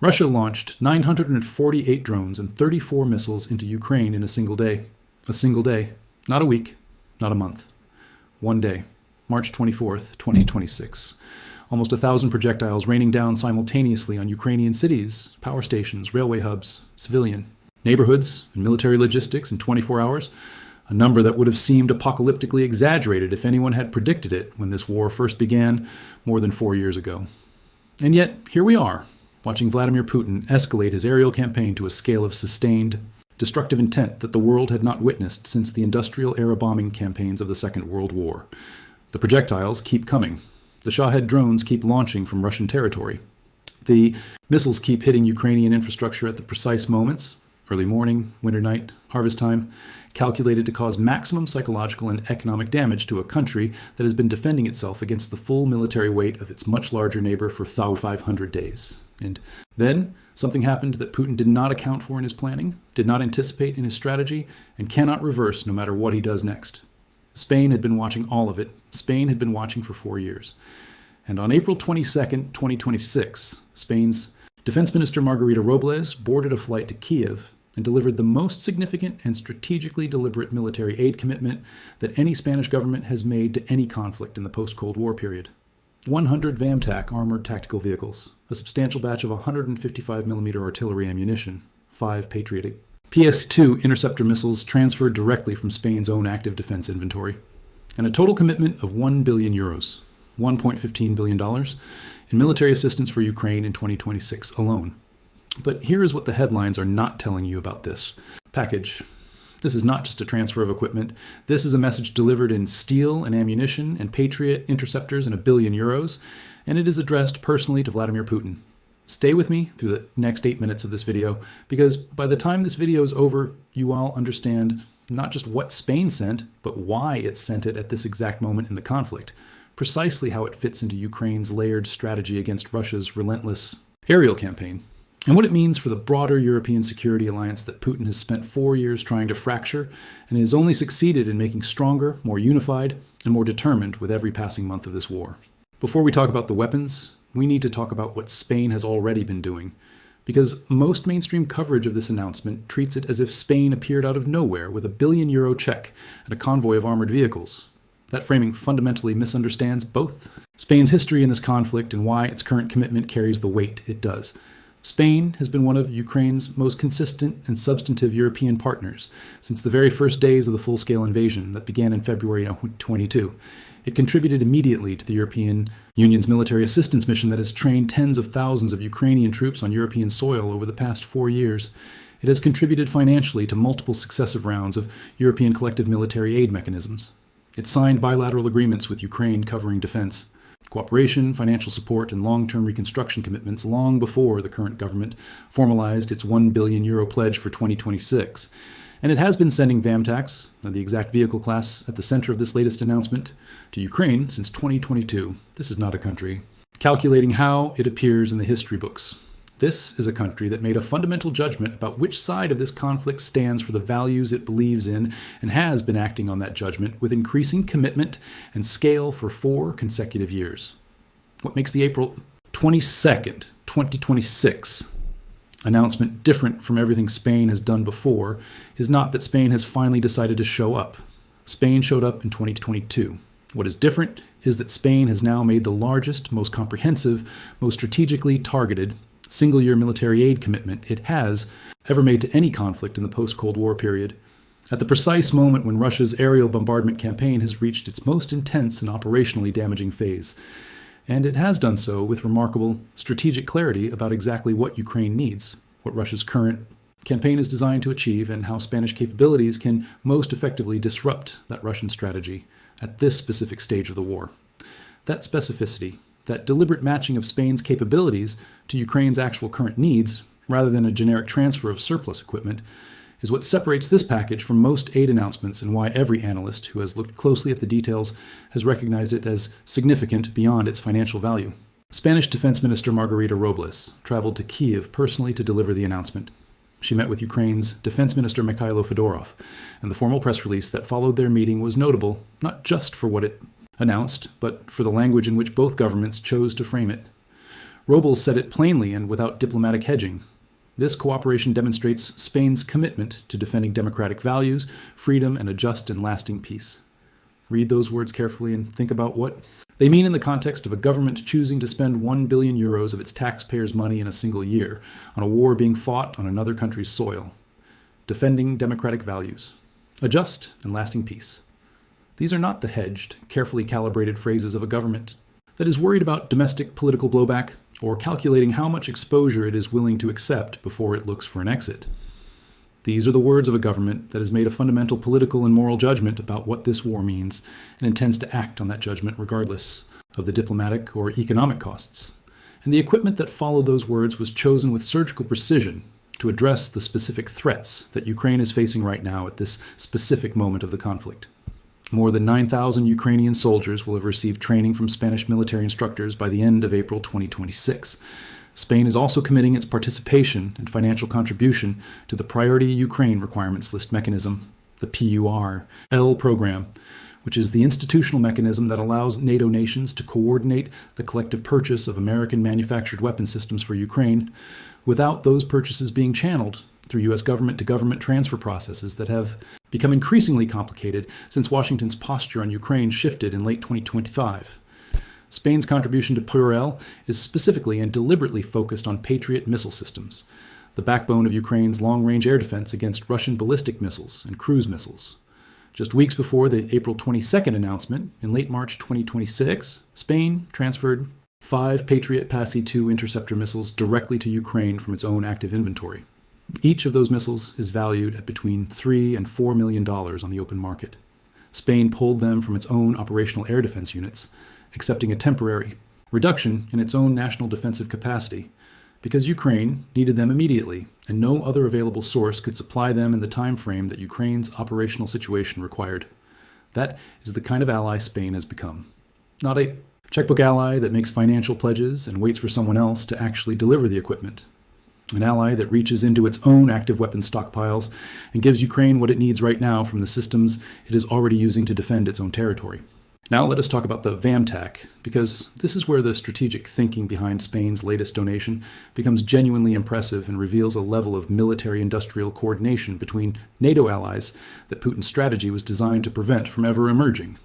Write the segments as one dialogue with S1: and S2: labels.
S1: Russia launched 948 drones and 34 missiles into Ukraine in a single day. A single day. Not a week, not a month. One day. March 24th, 2026. Almost 1,000 projectiles raining down simultaneously on Ukrainian cities, power stations, railway hubs, civilian neighborhoods, and military logistics in 24 hours. A number that would have seemed apocalyptically exaggerated if anyone had predicted it when this war first began more than 4 years ago. And yet, here we are, watching Vladimir Putin escalate his aerial campaign to a scale of sustained, destructive intent that the world had not witnessed since the industrial-era bombing campaigns of the Second World War. The projectiles keep coming. The Shahed drones keep launching from Russian territory. The missiles keep hitting Ukrainian infrastructure at the precise moments, early morning, winter night, harvest time, calculated to cause maximum psychological and economic damage to a country that has been defending itself against the full military weight of its much larger neighbor for 500 days. And then something happened that Putin did not account for in his planning, did not anticipate in his strategy, and cannot reverse no matter what he does next. Spain had been watching all of it. Spain had been watching for 4 years. And on April 22nd, 2026, Spain's Defense Minister Margarita Robles boarded a flight to Kiev and delivered the most significant and strategically deliberate military aid commitment that any Spanish government has made to any conflict in the post-Cold War period. 100 VAMTAC armored tactical vehicles, a substantial batch of 155mm artillery ammunition, 5 Patriot PS-2 interceptor missiles transferred directly from Spain's own active defense inventory, and a total commitment of €1 billion, $1.15 billion, in military assistance for Ukraine in 2026 alone. But here is what the headlines are not telling you about this package. This is not just a transfer of equipment. This is a message delivered in steel and ammunition and Patriot interceptors and €1 billion, and it is addressed personally to Vladimir Putin. Stay with me through the next 8 minutes of this video, because by the time this video is over, you all understand not just what Spain sent, but why it sent it at this exact moment in the conflict, precisely how it fits into Ukraine's layered strategy against Russia's relentless aerial campaign, and what it means for the broader European security alliance that Putin has spent 4 years trying to fracture and has only succeeded in making stronger, more unified, and more determined with every passing month of this war. Before we talk about the weapons, we need to talk about what Spain has already been doing, because most mainstream coverage of this announcement treats it as if Spain appeared out of nowhere with a €1 billion check and a convoy of armored vehicles. That framing fundamentally misunderstands both Spain's history in this conflict and why its current commitment carries the weight it does. Spain has been one of Ukraine's most consistent and substantive European partners since the very first days of the full-scale invasion that began in February 2022. It contributed immediately to the European Union's military assistance mission that has trained tens of thousands of Ukrainian troops on European soil over the past 4 years. It has contributed financially to multiple successive rounds of European collective military aid mechanisms. It signed bilateral agreements with Ukraine covering defense, cooperation, financial support, and long-term reconstruction commitments long before the current government formalized its €1 billion pledge for 2026. And it has been sending VAMTACs, the exact vehicle class at the center of this latest announcement, to Ukraine since 2022. This is not a country. Calculating how it appears in the history books. This is a country that made a fundamental judgment about which side of this conflict stands for the values it believes in, and has been acting on that judgment with increasing commitment and scale for 4 consecutive years. What makes the April 22nd, 2026 announcement different from everything Spain has done before is not that Spain has finally decided to show up. Spain showed up in 2022. What is different is that Spain has now made the largest, most comprehensive, most strategically targeted single-year military aid commitment it has ever made to any conflict in the post-Cold War period, at the precise moment when Russia's aerial bombardment campaign has reached its most intense and operationally damaging phase. And it has done so with remarkable strategic clarity about exactly what Ukraine needs, what Russia's current campaign is designed to achieve, and how Spanish capabilities can most effectively disrupt that Russian strategy at this specific stage of the war. That specificity, that deliberate matching of Spain's capabilities to Ukraine's actual current needs, rather than a generic transfer of surplus equipment, is what separates this package from most aid announcements, and why every analyst who has looked closely at the details has recognized it as significant beyond its financial value. Spanish Defense Minister Margarita Robles traveled to Kiev personally to deliver the announcement. She met with Ukraine's Defense Minister Mikhailo Fedorov, and the formal press release that followed their meeting was notable not just for what it announced, but for the language in which both governments chose to frame it. Robles said it plainly and without diplomatic hedging. This cooperation demonstrates Spain's commitment to defending democratic values, freedom, and a just and lasting peace. Read those words carefully and think about what they mean in the context of a government choosing to spend 1 billion euros of its taxpayers' money in a single year on a war being fought on another country's soil. Defending democratic values. A just and lasting peace. These are not the hedged, carefully calibrated phrases of a government that is worried about domestic political blowback or calculating how much exposure it is willing to accept before it looks for an exit. These are the words of a government that has made a fundamental political and moral judgment about what this war means and intends to act on that judgment regardless of the diplomatic or economic costs. And the equipment that followed those words was chosen with surgical precision to address the specific threats that Ukraine is facing right now at this specific moment of the conflict. More than 9,000 Ukrainian soldiers will have received training from Spanish military instructors by the end of April 2026. Spain is also committing its participation and financial contribution to the Priority Ukraine Requirements List mechanism, the PUR-L program, which is the institutional mechanism that allows NATO nations to coordinate the collective purchase of American-manufactured weapon systems for Ukraine without those purchases being channeled through U.S. government-to-government transfer processes that have become increasingly complicated since Washington's posture on Ukraine shifted in late 2025. Spain's contribution to PUR-L is specifically and deliberately focused on Patriot missile systems, the backbone of Ukraine's long-range air defense against Russian ballistic missiles and cruise missiles. Just weeks before the April 22nd announcement, in late March 2026, Spain transferred 5 Patriot PASI-2 interceptor missiles directly to Ukraine from its own active inventory. Each of those missiles is valued at between $3 and $4 million on the open market. Spain pulled them from its own operational air defense units, accepting a temporary reduction in its own national defensive capacity because Ukraine needed them immediately, and no other available source could supply them in the time frame that Ukraine's operational situation required. That is the kind of ally Spain has become. Not a checkbook ally that makes financial pledges and waits for someone else to actually deliver the equipment. An ally that reaches into its own active weapons stockpiles and gives Ukraine what it needs right now from the systems it is already using to defend its own territory. Now let us talk about the VAMTAC, because this is where the strategic thinking behind Spain's latest donation becomes genuinely impressive and reveals a level of military-industrial coordination between NATO allies that Putin's strategy was designed to prevent from ever emerging.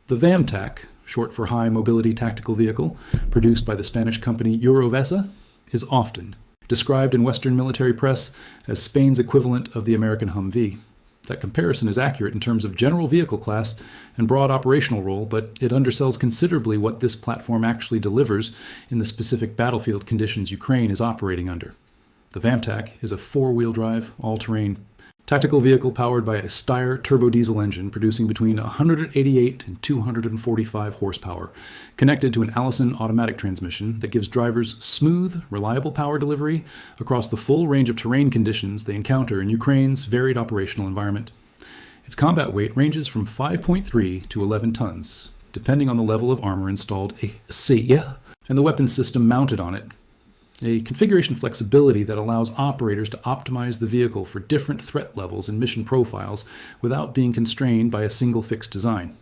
S1: The VAMTAC, short for High Mobility Tactical Vehicle, produced by the Spanish company Eurovesa, is often described in Western military press as Spain's equivalent of the American Humvee. That comparison is accurate in terms of general vehicle class and broad operational role, but it undersells considerably what this platform actually delivers in the specific battlefield conditions Ukraine is operating under. The VAMTAC is a 4-wheel drive, all-terrain tactical vehicle powered by a Steyr turbodiesel engine producing between 188 and 245 horsepower, connected to an Allison automatic transmission that gives drivers smooth, reliable power delivery across the full range of terrain conditions they encounter in Ukraine's varied operational environment. Its combat weight ranges from 5.3 to 11 tons, depending on the level of armor installed and the weapons system mounted on it. A configuration flexibility that allows operators to optimize the vehicle for different threat levels and mission profiles without being constrained by a single fixed design.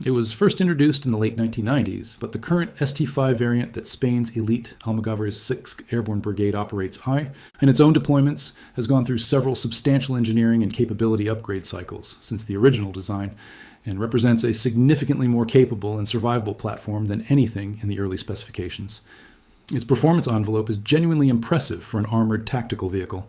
S1: It was first introduced in the late 1990s, but the current ST5 variant that Spain's elite Almogavar's 6th Airborne Brigade operates in its own deployments has gone through several substantial engineering and capability upgrade cycles since the original design, and represents a significantly more capable and survivable platform than anything in the early specifications. Its performance envelope is genuinely impressive for an armored tactical vehicle.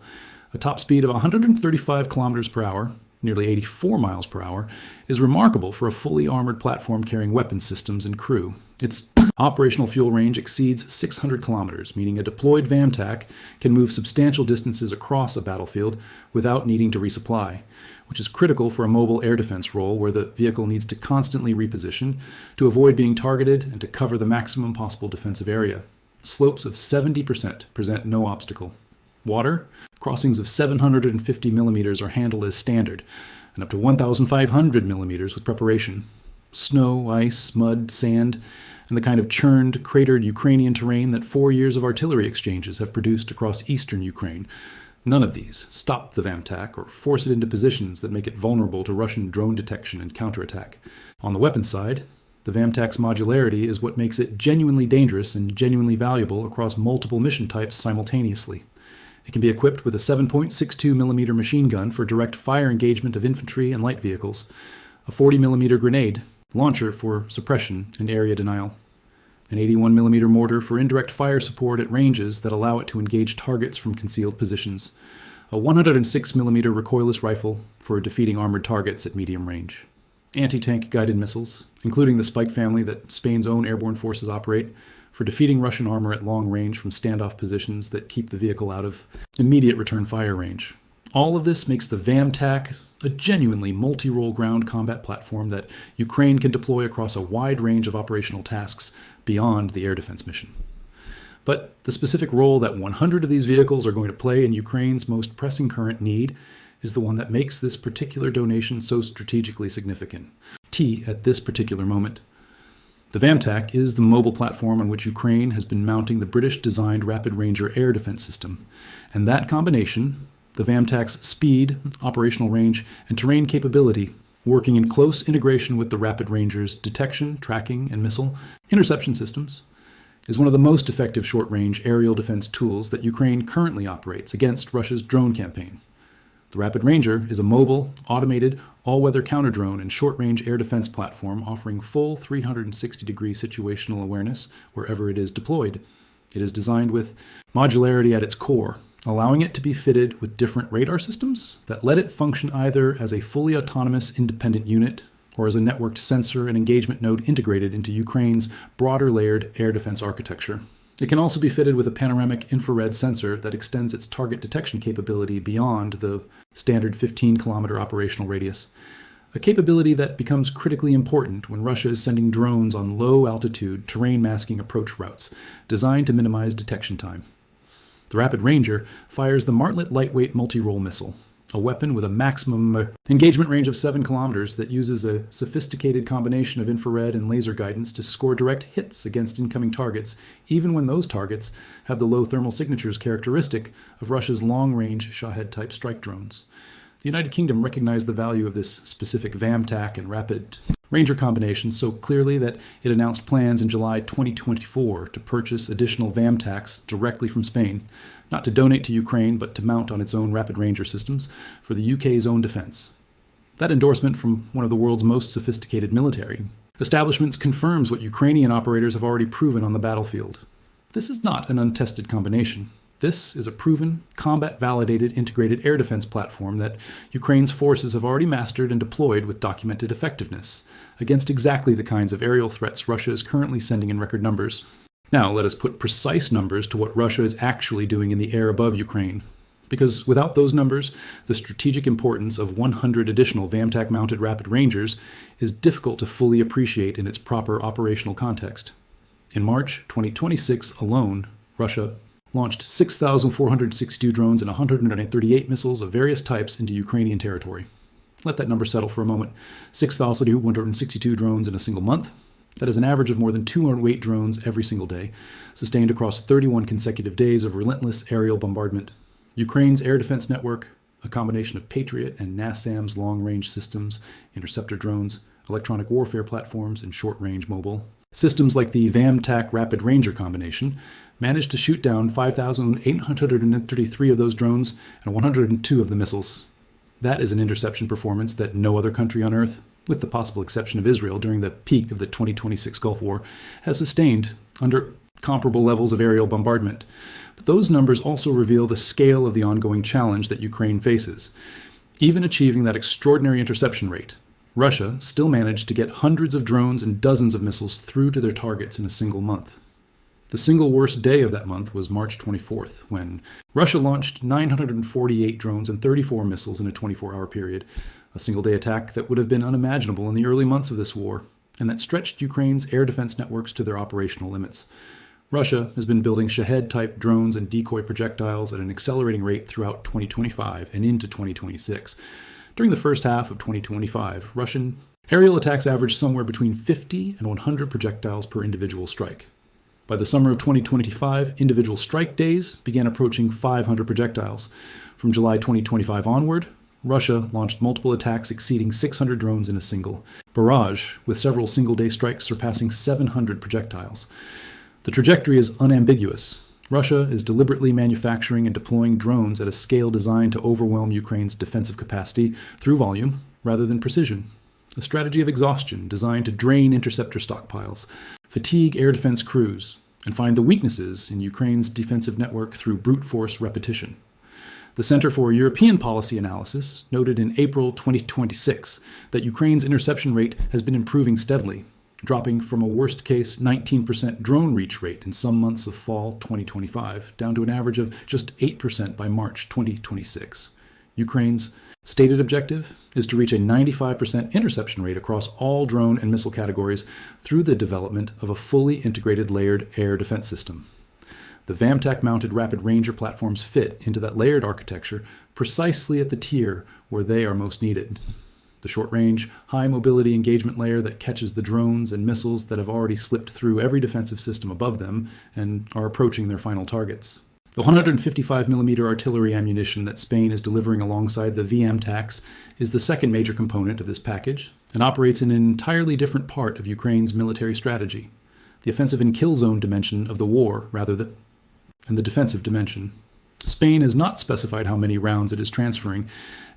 S1: A top speed of 135 kilometers per hour, nearly 84 miles per hour, is remarkable for a fully armored platform carrying weapons systems and crew. Its operational fuel range exceeds 600 kilometers, meaning a deployed VAMTAC can move substantial distances across a battlefield without needing to resupply, which is critical for a mobile air defense role where the vehicle needs to constantly reposition to avoid being targeted and to cover the maximum possible defensive area. Slopes of 70% present no obstacle. Water, crossings of 750 millimeters are handled as standard, and up to 1,500 millimeters with preparation. Snow, ice, mud, sand, and the kind of churned, cratered Ukrainian terrain that 4 years of artillery exchanges have produced across eastern Ukraine. None of these stop the VAMTAC or force it into positions that make it vulnerable to Russian drone detection and counterattack. On the weapons side, The VAMTAC's modularity is what makes it genuinely dangerous and genuinely valuable across multiple mission types simultaneously. It can be equipped with a 7.62mm machine gun for direct fire engagement of infantry and light vehicles, a 40mm grenade launcher for suppression and area denial, an 81mm mortar for indirect fire support at ranges that allow it to engage targets from concealed positions, a 106mm recoilless rifle for defeating armored targets at medium range, anti-tank guided missiles, including the Spike family that Spain's own airborne forces operate, for defeating Russian armor at long range from standoff positions that keep the vehicle out of immediate return fire range. All of this makes the VAMTAC a genuinely multi-role ground combat platform that Ukraine can deploy across a wide range of operational tasks beyond the air defense mission. But the specific role that 100 of these vehicles are going to play in Ukraine's most pressing current need is the one that makes this particular donation so strategically significant. At this particular moment. The VAMTAC is the mobile platform on which Ukraine has been mounting the British-designed Rapid Ranger air defense system, and that combination, the VAMTAC's speed, operational range, and terrain capability, working in close integration with the Rapid Ranger's detection, tracking, and missile interception systems, is one of the most effective short-range aerial defense tools that Ukraine currently operates against Russia's drone campaign. The Rapid Ranger is a mobile, automated, all-weather counter-drone and short-range air defense platform offering full 360-degree situational awareness wherever it is deployed. It is designed with modularity at its core, allowing it to be fitted with different radar systems that let it function either as a fully autonomous independent unit or as a networked sensor and engagement node integrated into Ukraine's broader layered air defense architecture. It can also be fitted with a panoramic infrared sensor that extends its target detection capability beyond the standard 15-kilometer operational radius, a capability that becomes critically important when Russia is sending drones on low-altitude, terrain-masking approach routes designed to minimize detection time. The Rapid Ranger fires the Martlet lightweight multi-role missile, a weapon with a maximum engagement range of 7 kilometers that uses a sophisticated combination of infrared and laser guidance to score direct hits against incoming targets, even when those targets have the low thermal signatures characteristic of Russia's long-range Shahed-type strike drones. The United Kingdom recognized the value of this specific VAMTAC and Rapid Ranger combination so clearly that it announced plans in July 2024 to purchase additional VAMTACs directly from Spain, not to donate to Ukraine, but to mount on its own Rapid Ranger systems for the UK's own defense. That endorsement from one of the world's most sophisticated military establishments confirms what Ukrainian operators have already proven on the battlefield. This is not an untested combination. This is a proven, combat-validated integrated air defense platform that Ukraine's forces have already mastered and deployed with documented effectiveness against exactly the kinds of aerial threats Russia is currently sending in record numbers. Now, let us put precise numbers to what Russia is actually doing in the air above Ukraine, because without those numbers, the strategic importance of 100 additional VAMTAC-mounted Rapid Rangers is difficult to fully appreciate in its proper operational context. In March 2026 alone, Russia launched 6,462 drones and 138 missiles of various types into Ukrainian territory. Let that number settle for a moment. 6,262 drones in a single month. That is an average of more than 208 drones every single day, sustained across 31 consecutive days of relentless aerial bombardment. Ukraine's air defense network, a combination of Patriot and NASAMS long-range systems, interceptor drones, electronic warfare platforms, and short-range mobile systems like the VAMTAC Rapid Ranger combination, managed to shoot down 5,833 of those drones and 102 of the missiles. That is an interception performance that no other country on Earth, with the possible exception of Israel during the peak of the 2026 Gulf War, has sustained under comparable levels of aerial bombardment. But those numbers also reveal the scale of the ongoing challenge that Ukraine faces. Even achieving that extraordinary interception rate, Russia still managed to get hundreds of drones and dozens of missiles through to their targets in a single month. The single worst day of that month was March 24th, when Russia launched 948 drones and 34 missiles in a 24-hour period, a single-day attack that would have been unimaginable in the early months of this war, and that stretched Ukraine's air defense networks to their operational limits. Russia has been building Shahed-type drones and decoy projectiles at an accelerating rate throughout 2025 and into 2026. During the first half of 2025, Russian aerial attacks averaged somewhere between 50 and 100 projectiles per individual strike. By the summer of 2025, individual strike days began approaching 500 projectiles. From July 2025 onward, Russia launched multiple attacks exceeding 600 drones in a single barrage, with several single-day strikes surpassing 700 projectiles. The trajectory is unambiguous. Russia is deliberately manufacturing and deploying drones at a scale designed to overwhelm Ukraine's defensive capacity through volume rather than precision. A strategy of exhaustion designed to drain interceptor stockpiles, fatigue air defense crews, and find the weaknesses in Ukraine's defensive network through brute force repetition. The Center for European Policy Analysis noted in April 2026 that Ukraine's interception rate has been improving steadily, dropping from a worst-case 19% drone reach rate in some months of fall 2025 down to an average of just 8% by March 2026. Ukraine's stated objective is to reach a 95% interception rate across all drone and missile categories through the development of a fully integrated layered air defense system. The VAMTAC-mounted Rapid Ranger platforms fit into that layered architecture precisely at the tier where they are most needed. The short-range, high-mobility engagement layer that catches the drones and missiles that have already slipped through every defensive system above them and are approaching their final targets. The 155mm artillery ammunition that Spain is delivering alongside the VMTACs is the second major component of this package and operates in an entirely different part of Ukraine's military strategy, the offensive and kill zone dimension of the war rather than the defensive dimension. Spain has not specified how many rounds it is transferring,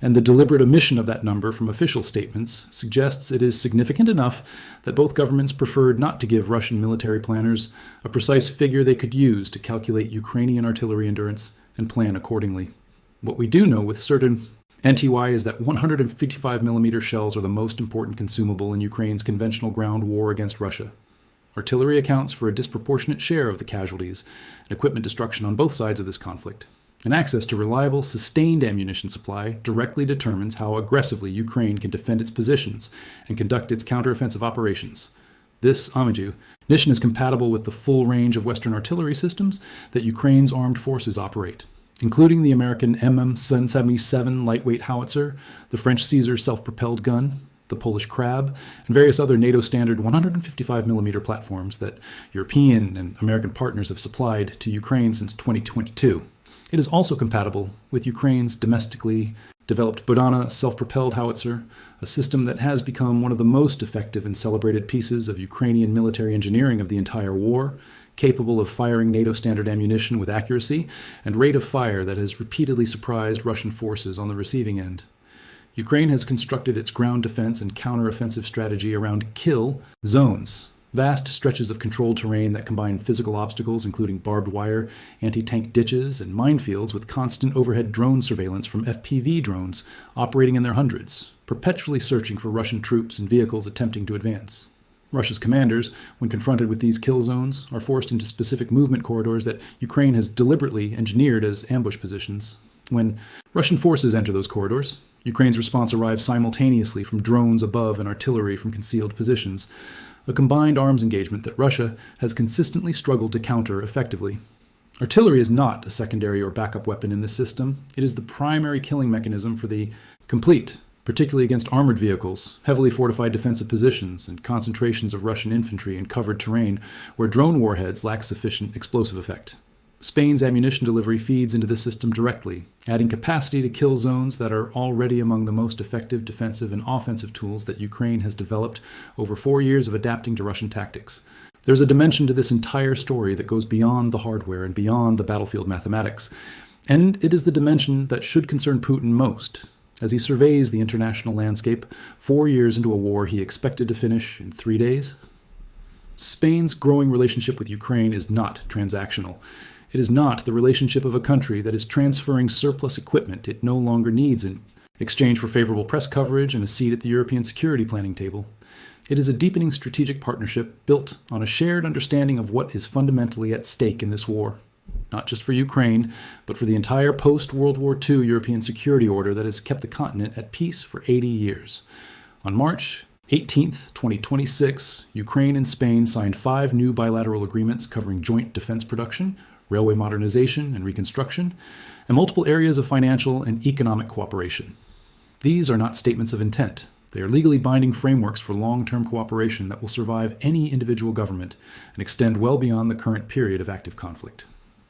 S1: and the deliberate omission of that number from official statements suggests it is significant enough that both governments preferred not to give Russian military planners a precise figure they could use to calculate Ukrainian artillery endurance and plan accordingly. What we do know with certain NTY is that 155mm shells are the most important consumable in Ukraine's conventional ground war against Russia. Artillery accounts for a disproportionate share of the casualties and equipment destruction on both sides of this conflict. And access to reliable, sustained ammunition supply directly determines how aggressively Ukraine can defend its positions and conduct its counteroffensive operations. This ammunition is compatible with the full range of Western artillery systems that Ukraine's armed forces operate, including the American MM-77 lightweight howitzer, the French Caesar self-propelled gun, the Polish Crab, and various other NATO standard 155mm platforms that European and American partners have supplied to Ukraine since 2022. It is also compatible with Ukraine's domestically developed Bodana self-propelled howitzer, a system that has become one of the most effective and celebrated pieces of Ukrainian military engineering of the entire war, capable of firing NATO standard ammunition with accuracy and rate of fire that has repeatedly surprised Russian forces on the receiving end. Ukraine has constructed its ground defense and counteroffensive strategy around kill zones, vast stretches of controlled terrain that combine physical obstacles including barbed wire, anti-tank ditches, and minefields with constant overhead drone surveillance from FPV drones operating in their hundreds, perpetually searching for Russian troops and vehicles attempting to advance. Russia's commanders, when confronted with these kill zones, are forced into specific movement corridors that Ukraine has deliberately engineered as ambush positions. When Russian forces enter those corridors, Ukraine's response arrives simultaneously from drones above and artillery from concealed positions, a combined arms engagement that Russia has consistently struggled to counter effectively. Artillery is not a secondary or backup weapon in this system. It is the primary killing mechanism for the complete, particularly against armored vehicles, heavily fortified defensive positions, and concentrations of Russian infantry in covered terrain where drone warheads lack sufficient explosive effect. Spain's ammunition delivery feeds into the system directly, adding capacity to kill zones that are already among the most effective defensive and offensive tools that Ukraine has developed over 4 years of adapting to Russian tactics. There's a dimension to this entire story that goes beyond the hardware and beyond the battlefield mathematics, and it is the dimension that should concern Putin most, as he surveys the international landscape 4 years into a war he expected to finish in 3 days. Spain's growing relationship with Ukraine is not transactional. It is not the relationship of a country that is transferring surplus equipment it no longer needs in exchange for favorable press coverage and a seat at the European security planning table. It is a deepening strategic partnership built on a shared understanding of what is fundamentally at stake in this war, not just for Ukraine, but for the entire post-World War II European security order that has kept the continent at peace for 80 years. On March 18, 2026, Ukraine and Spain signed 5 new bilateral agreements covering joint defense production, railway modernization and reconstruction, and multiple areas of financial and economic cooperation. These are not statements of intent. They are legally binding frameworks for long-term cooperation that will survive any individual government and extend well beyond the current period of active conflict.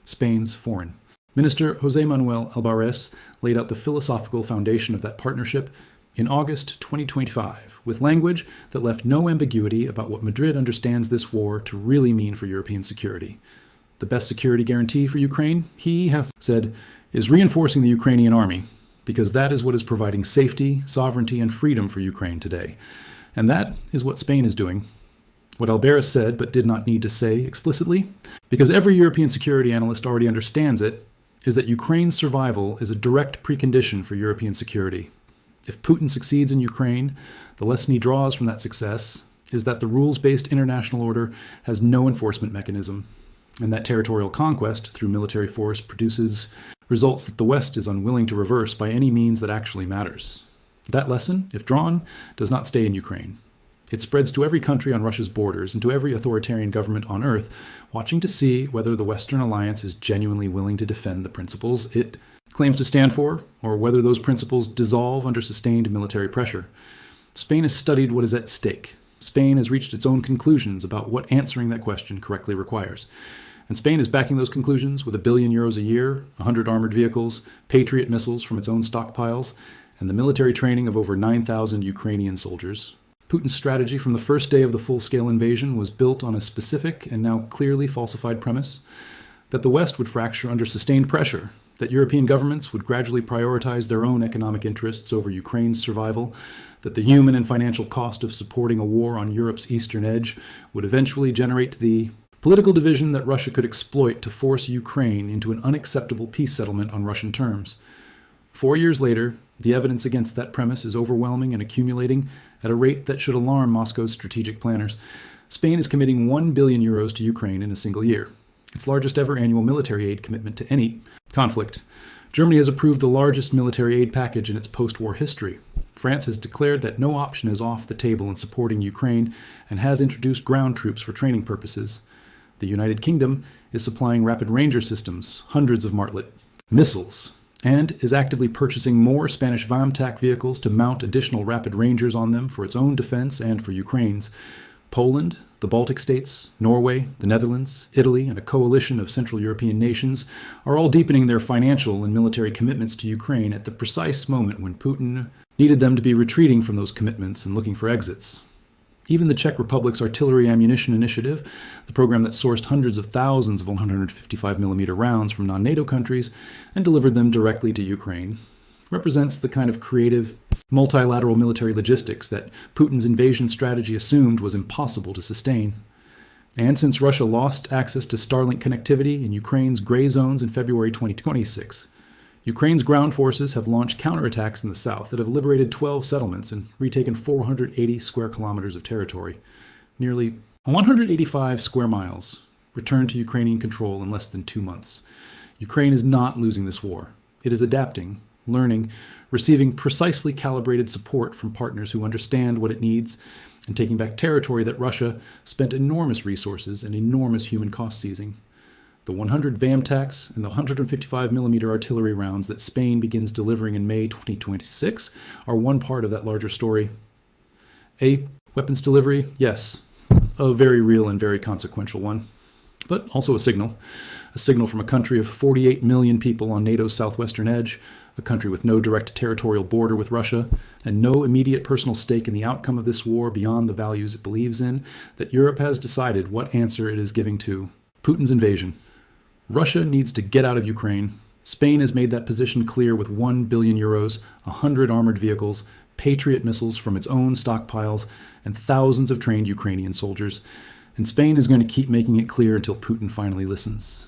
S1: Spain's foreign Minister José Manuel Alvarez laid out the philosophical foundation of that partnership in August 2025, with language that left no ambiguity about what Madrid understands this war to really mean for European security. The best security guarantee for Ukraine, he said, is reinforcing the Ukrainian army, because that is what is providing safety, sovereignty, and freedom for Ukraine today. And that is what Spain is doing. What Alvarez said, but did not need to say explicitly, because every European security analyst already understands it, is that Ukraine's survival is a direct precondition for European security. If Putin succeeds in Ukraine, the lesson he draws from that success is that the rules-based international order has no enforcement mechanism, and that territorial conquest through military force produces results that the West is unwilling to reverse by any means that actually matters. That lesson, if drawn, does not stay in Ukraine. It spreads to every country on Russia's borders and to every authoritarian government on Earth, watching to see whether the Western alliance is genuinely willing to defend the principles it claims to stand for, or whether those principles dissolve under sustained military pressure. Spain has studied what is at stake. Spain has reached its own conclusions about what answering that question correctly requires. And Spain is backing those conclusions with €1 billion a year, 100 armored vehicles, Patriot missiles from its own stockpiles, and the military training of over 9,000 Ukrainian soldiers. Putin's strategy from the first day of the full-scale invasion was built on a specific and now clearly falsified premise that the West would fracture under sustained pressure, that European governments would gradually prioritize their own economic interests over Ukraine's survival, that the human and financial cost of supporting a war on Europe's eastern edge would eventually generate the political division that Russia could exploit to force Ukraine into an unacceptable peace settlement on Russian terms. 4 years later, the evidence against that premise is overwhelming and accumulating at a rate that should alarm Moscow's strategic planners. Spain is committing €1 billion to Ukraine in a single year, its largest ever annual military aid commitment to any conflict. Germany has approved the largest military aid package in its post-war history. France has declared that no option is off the table in supporting Ukraine and has introduced ground troops for training purposes. The United Kingdom is supplying rapid ranger systems, hundreds of Martlet missiles, and is actively purchasing more Spanish VAMTAC vehicles to mount additional rapid rangers on them for its own defense and for Ukraine's. Poland, the Baltic states, Norway, the Netherlands, Italy, and a coalition of Central European nations are all deepening their financial and military commitments to Ukraine at the precise moment when Putin needed them to be retreating from those commitments and looking for exits. Even the Czech Republic's Artillery Ammunition Initiative, the program that sourced hundreds of thousands of 155mm rounds from non-NATO countries and delivered them directly to Ukraine, represents the kind of creative, multilateral military logistics that Putin's invasion strategy assumed was impossible to sustain. And since Russia lost access to Starlink connectivity in Ukraine's gray zones in February 2026, Ukraine's ground forces have launched counterattacks in the south that have liberated 12 settlements and retaken 480 square kilometers of territory. Nearly 185 square miles returned to Ukrainian control in less than 2 months. Ukraine is not losing this war. It is adapting, learning, receiving precisely calibrated support from partners who understand what it needs, and taking back territory that Russia spent enormous resources and enormous human cost seizing. The 100 VAMTACs and the 155mm artillery rounds that Spain begins delivering in May 2026 are one part of that larger story. A weapons delivery, yes, a very real and very consequential one, but also a signal from a country of 48 million people on NATO's southwestern edge, a country with no direct territorial border with Russia, and no immediate personal stake in the outcome of this war beyond the values it believes in, that Europe has decided what answer it is giving to Putin's invasion. Russia needs to get out of Ukraine. Spain has made that position clear with €1 billion, 100 armored vehicles, Patriot missiles from its own stockpiles, and thousands of trained Ukrainian soldiers. And Spain is going to keep making it clear until Putin finally listens.